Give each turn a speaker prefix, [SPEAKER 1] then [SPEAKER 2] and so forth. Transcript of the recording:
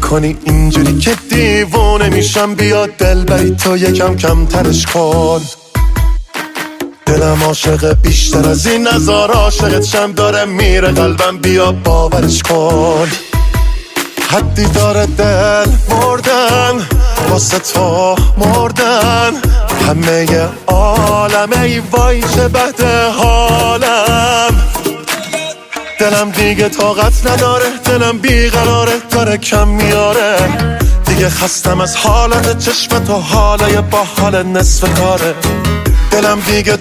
[SPEAKER 1] میکنی اینجوری که دیوونه میشم. بیا دلبری تو یکم کمترش کن. دلم عاشق بیشتر از این نزار عاشقت شم. داره میره قلبم بیا باورش کن. حدی داره دل مردن واسه تو مردن. همه عالمه ای وای چه بده حالم. دلم دیگه طاقت نداره، دلم بیقراره داره کم میاره. دیگه خستم از حالت چشم تو، حالای با حال نصف کاره. دلم دیگه